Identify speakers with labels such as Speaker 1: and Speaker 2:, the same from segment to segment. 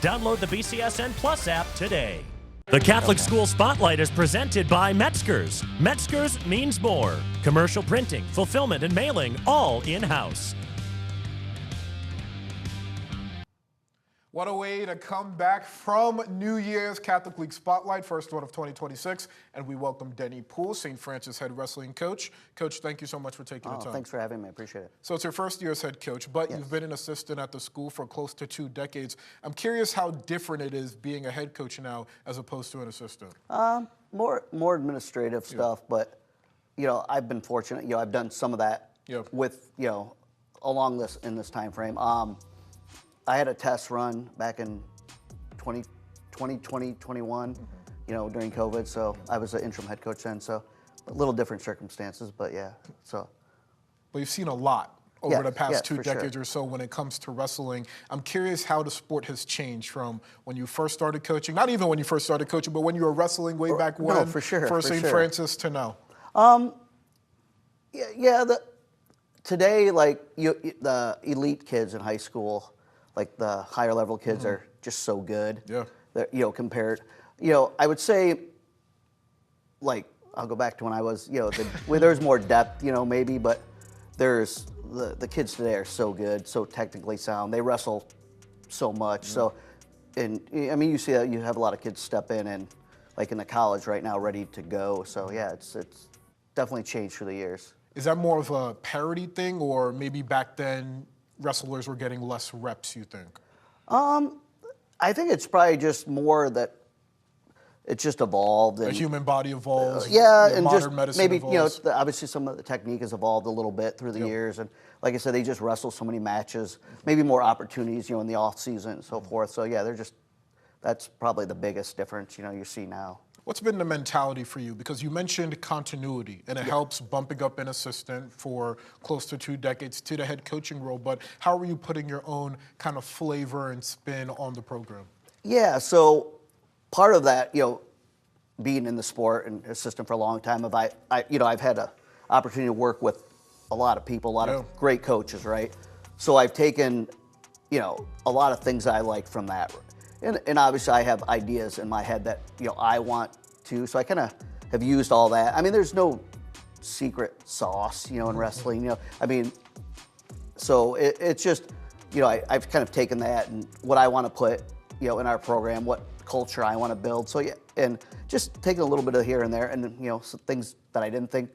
Speaker 1: Download the BCSN Plus app today. The Catholic School Spotlight is presented by Metzger's. Metzger's means more. Commercial printing, fulfillment, and mailing all in-house.
Speaker 2: What a way to come back from New Year's Catholic League Spotlight, first one of 2026. And we welcome Denny, St. Francis head wrestling coach. Coach, thank you so much for taking the time.
Speaker 3: Thanks for having me. I appreciate it.
Speaker 2: So it's your first year as head coach, but You've been an assistant at the school for close to 2 decades. I'm curious how different it is being a head coach now as opposed to an assistant.
Speaker 3: More administrative stuff, but I've been fortunate. I've done some of that with along in this time frame. I had a test run back in 2021, during COVID. So I was an interim head coach then. So a little different circumstances, but yeah. So.
Speaker 2: But you've seen a lot over the past 2 decades
Speaker 3: sure.
Speaker 2: or so when it comes to wrestling. I'm curious how the sport has changed from when you first started coaching, not even when you first started coaching, but when you were wrestling way back when,
Speaker 3: for
Speaker 2: St. Francis to now.
Speaker 3: Today, the elite kids in high school, like the higher level kids are just so good.
Speaker 2: Yeah.
Speaker 3: Compared, I would say, I'll go back to when I was, where there's more depth, maybe, but there's the kids today are so good, so technically sound. They wrestle so much. So, and I mean, you see that you have a lot of kids step in and like in the college right now, ready to go. So yeah, it's definitely changed through the years.
Speaker 2: Is that more of a parity thing, or maybe back then wrestlers were getting less reps, you think?
Speaker 3: I think it's probably just more that it's just evolved. And,
Speaker 2: the human body evolves.
Speaker 3: And
Speaker 2: modern
Speaker 3: just
Speaker 2: medicine
Speaker 3: maybe,
Speaker 2: evolves.
Speaker 3: obviously some of the technique has evolved a little bit through the years. And like I said, they just wrestle so many matches, maybe more opportunities, in the off season and so forth. So yeah, that's probably the biggest difference, you see now.
Speaker 2: What's been the mentality for you? Because you mentioned continuity, and it helps bumping up an assistant for close to 2 decades to the head coaching role, but how are you putting your own kind of flavor and spin on the program? Yeah,
Speaker 3: so part of that, being in the sport and assistant for a long time, I've had an opportunity to work with a lot of people, a lot of great coaches, right? So I've taken, a lot of things I like from that. And obviously I have ideas in my head that, I want to, so I kind of have used all that. I mean, there's no secret sauce, in wrestling, I mean, so it's just, I've kind of taken that and what I want to put, in our program, what culture I want to build. So yeah, and just taking a little bit of here and there and, some things that I didn't think,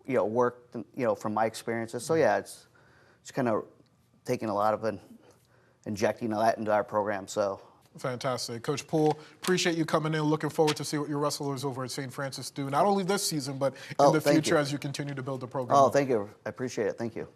Speaker 3: worked, from my experiences. So yeah, it's kind of taking a lot of injecting all that into our program, so.
Speaker 2: Fantastic. Coach Poole, appreciate you coming in. Looking forward to see what your wrestlers over at St. Francis do, not only this season, but in the future as you continue to build the program.
Speaker 3: Oh, thank you. I appreciate it. Thank you.